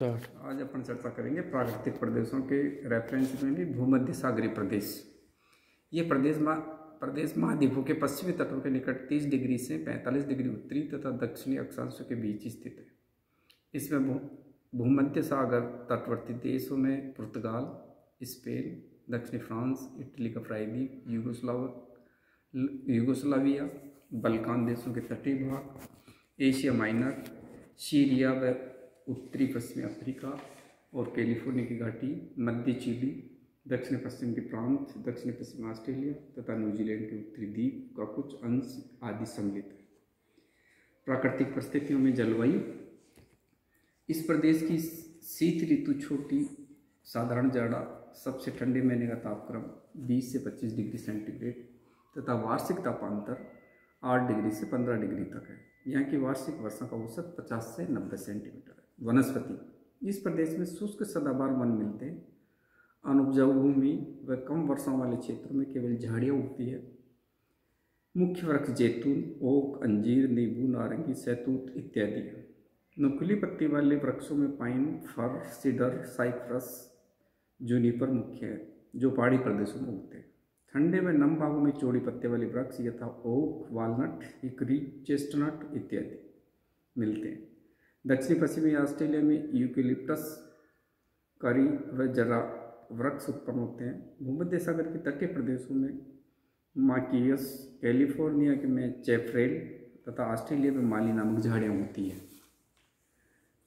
आज अपन चर्चा करेंगे प्राकृतिक प्रदेशों के रेफरेंस में भी भूमध्य सागरीय प्रदेश। ये प्रदेश महाद्वीपों के पश्चिमी तटों के निकट 30 डिग्री से 45 डिग्री उत्तरी तथा दक्षिणी अक्षांशों के बीच स्थित है। इसमें भूमध्य सागर तटवर्ती देशों में पुर्तगाल, स्पेन, दक्षिणी फ्रांस, इटली का प्रायद्वीप, यूगोस्लाविया, बल्कान देशों के तटीय भाग, एशिया माइनर, सीरिया व उत्तरी पश्चिमी अफ्रीका और कैलिफोर्निया की घाटी, मध्य चिली, दक्षिण पश्चिम के प्रांत, दक्षिण पश्चिम ऑस्ट्रेलिया तथा न्यूजीलैंड के उत्तरी द्वीप का कुछ अंश आदि सम्मिलित है। प्राकृतिक परिस्थितियों में जलवायु, इस प्रदेश की शीत ऋतु छोटी, साधारण जाड़ा, सबसे ठंडे महीने का तापक्रम 20 से 25 डिग्री सेंटीग्रेड तथा वार्षिक तापांतर 8 डिग्री से 15 डिग्री तक है। यहाँ की वार्षिक वर्षा का औसत 50 से 90 सेंटीमीटर है। वनस्पति, इस प्रदेश में शुष्क सदाबहार वन मिलते हैं। अनुपजाऊ भूमि व कम वर्षा वाले क्षेत्रों में केवल झाड़ियाँ उगती है। मुख्य वृक्ष जैतून, ओक, अंजीर, नींबू, नारंगी, सहतूत इत्यादि है। नुकीली पत्ती वाले वृक्षों में पाइन, फर, सीडर, साइप्रस, जूनिपर मुख्य है, जो पहाड़ी प्रदेशों में उगते हैं। ठंडे व नम भागों में चौड़ी पत्ते वाले वृक्ष यथा ओक, वालनट, हिकरी, चेस्टनट इत्यादि मिलते हैं। दक्षिण पश्चिमी ऑस्ट्रेलिया में यूकेलिप्टस, करी व जरा वृक्ष उत्पन्न होते हैं। भूमध्य सागर के तटीय प्रदेशों में माकियस, कैलिफोर्निया के में चैफरेल तथा ऑस्ट्रेलिया में माली नामक झाड़ियाँ होती हैं।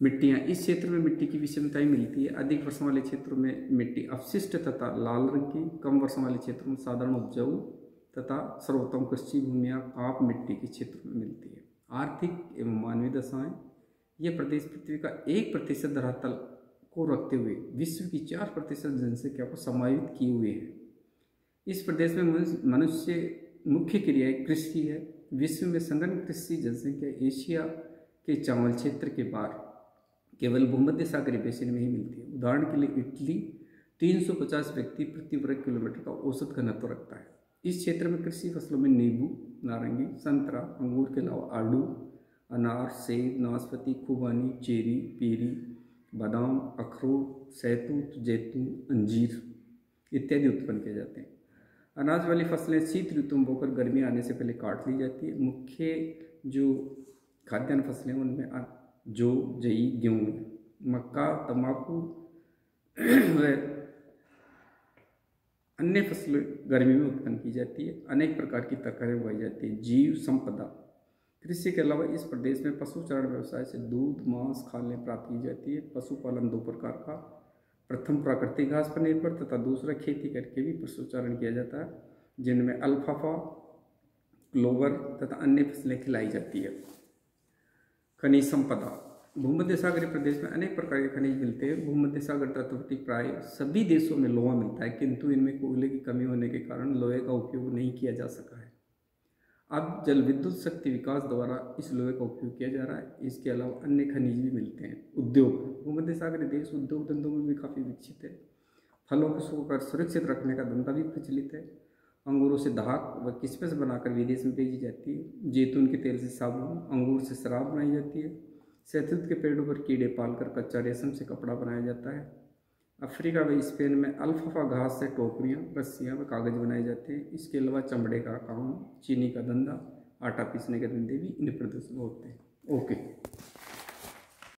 मिट्टियाँ, इस क्षेत्र में मिट्टी की विषमताएं मिलती है। अधिक वर्षा वाले क्षेत्रों में मिट्टी अपशिष्ट तथा लाल रंग की, कम वर्षा वाले क्षेत्रों में साधारण उपजाऊ तथा सर्वोत्तम कृषि भूमियाँ आप मिट्टी के क्षेत्र में मिलती है। आर्थिक एवं मानवीय दशाएं, यह प्रदेश पृथ्वी का 1% धरातल को रखते हुए विश्व की 4% जनसंख्या को समायोजित किए हुए है। इस प्रदेश में मनुष्य मुख्य क्रियाएं कृषि है। विश्व में संघन कृषि जनसंख्या एशिया के चावल क्षेत्र के बाहर केवल भूमध्य सागरीय बेसिन में ही मिलती है। उदाहरण के लिए इटली 350 व्यक्ति प्रति वर्ग किलोमीटर का औसत घनत्व रखता है। इस क्षेत्र में कृषि फसलों में नींबू, नारंगी, संतरा, अंगूर के अलावा आड़ू, अनार, सेब, नाशपाती, खुबानी, चेरी, पेरी, बादाम, अखरोट, सहतूत, जैतून, अंजीर इत्यादि उत्पन्न किए जाते हैं। अनाज वाली फसलें शीत ऋतु में बोकर गर्मी आने से पहले काट ली जाती है। मुख्य जो खाद्यान्न फसलें उनमें जौ, जई, गेहूँ, मक्का, तंबाकू व अन्य फसलें गर्मी में उत्पन्न की जाती है। अनेक प्रकार की तरकारियाँ उगाई जाती है। जीव संपदा, कृषि के अलावा इस प्रदेश में पशुचारण व्यवसाय से दूध, मांस, खालें प्राप्त की जाती है। पशुपालन 2 प्रकार का, प्रथम प्राकृतिक घास पर निर्भर तथा दूसरा खेती करके भी पशुचारण किया जाता है, जिनमें अल्फाफा, क्लोवर तथा अन्य फसलें खिलाई जाती है। खनिज संपदा, भूमध्य सागरीय प्रदेश में अनेक प्रकार के खनिज मिलते हैं। भूमध्य सागर तटवर्ती प्राय सभी देशों में लोहा मिलता है, किंतु इनमें कोयले की कमी होने के कारण लोहे का उपयोग नहीं किया जा सका है। अब जल विद्युत शक्ति विकास द्वारा इस लोहे का उपयोग किया जा रहा है। इसके अलावा अन्य खनिज भी मिलते हैं। उद्योग, भूमध्य सागरीय देश उद्योग धंधों में भी काफ़ी विकसित है। फलों को सुखाकर सुरक्षित रखने का धंधा भी प्रचलित है। अंगूरों से दाख व किशमिश बनाकर विदेश में भेजी जाती है। जैतून के तेल से साबुन, अंगूर से शराब बनाई जाती है। सहतूत के पेड़ों पर कीड़े पालकर कच्चा रेशम से कपड़ा बनाया जाता है। अफ्रीका व स्पेन में अल्फाफा घास से टोकरियाँ, रस्सियाँ व कागज बनाए जाते हैं। इसके अलावा चमड़े का काम, चीनी का धंधा, आटा पीसने के धंधे भी इन प्रदेशों में होते हैं। ओके।